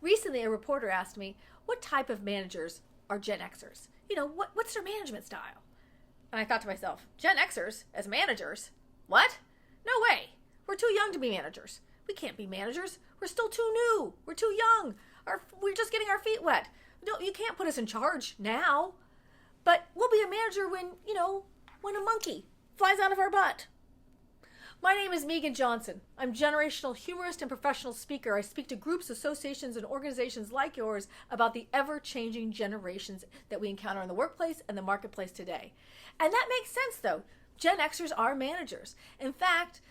Recently, a reporter asked me, what type of managers are Gen Xers? What's their management style? And I thought to myself, Gen Xers as managers? What? No way. We're too young to be managers. We can't be managers. We're still too new. We're too young. We're just getting our feet wet. You can't put us in charge now. But we'll be a manager when a monkey flies out of our butt. My name is Meagan Johnson. I'm generational humorist and professional speaker. I speak to groups, associations, and organizations like yours about the ever-changing generations that we encounter in the workplace and the marketplace today. And that makes sense, though. Gen Xers are managers. In fact,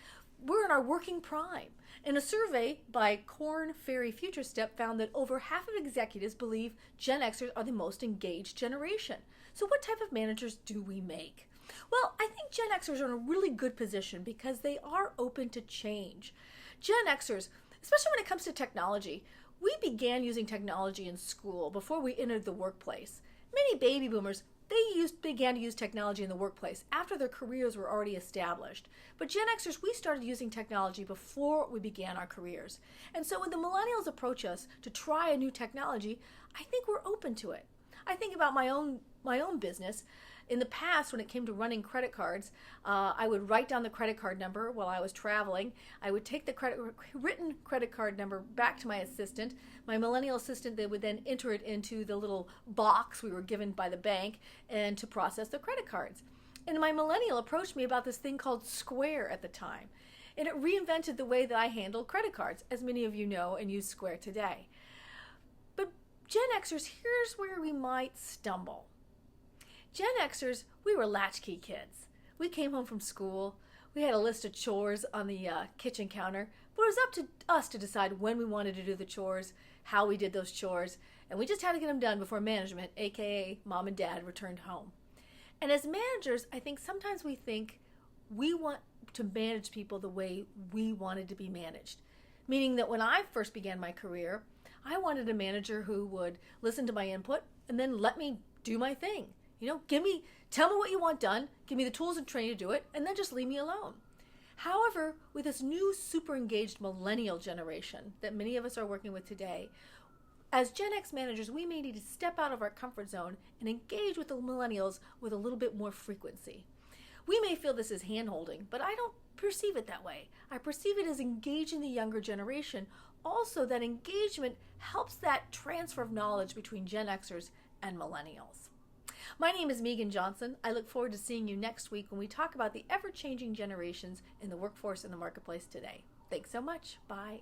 we're in our working prime. And a survey by Korn Ferry Future Step found that over half of executives believe Gen Xers are the most engaged generation. So what type of managers do we make? Well, I think Gen Xers are in a really good position because they are open to change. Gen Xers, especially when it comes to technology, we began using technology in school before we entered the workplace. Many baby boomers, began to use technology in the workplace after their careers were already established. But Gen Xers, we started using technology before we began our careers. And so when the millennials approach us to try a new technology, I think we're open to it. I think about my own business. In the past, when it came to running credit cards, I would write down the credit card number while I was traveling. I would take the written credit card number back to my assistant. My millennial assistant, they would then enter it into the little box we were given by the bank and to process the credit cards. And my millennial approached me about this thing called Square at the time. And it reinvented the way that I handle credit cards, as many of you know and use Square today. But Gen Xers, here's where we might stumble. Gen Xers, we were latchkey kids. We came home from school. We had a list of chores on the kitchen counter, but it was up to us to decide when we wanted to do the chores, how we did those chores, and we just had to get them done before management, aka mom and dad, returned home. And as managers, I think sometimes we think we want to manage people the way we wanted to be managed. Meaning that when I first began my career, I wanted a manager who would listen to my input and then let me do my thing. Tell me what you want done, give me the tools and training to do it, and then just leave me alone. However, with this new super engaged millennial generation that many of us are working with today, as Gen X managers, we may need to step out of our comfort zone and engage with the millennials with a little bit more frequency. We may feel this is hand-holding, but I don't perceive it that way. I perceive it as engaging the younger generation. Also, that engagement helps that transfer of knowledge between Gen Xers and millennials. My name is Meagan Johnson. I look forward to seeing you next week when we talk about the ever-changing generations in the workforce and the marketplace today. Thanks so much. Bye.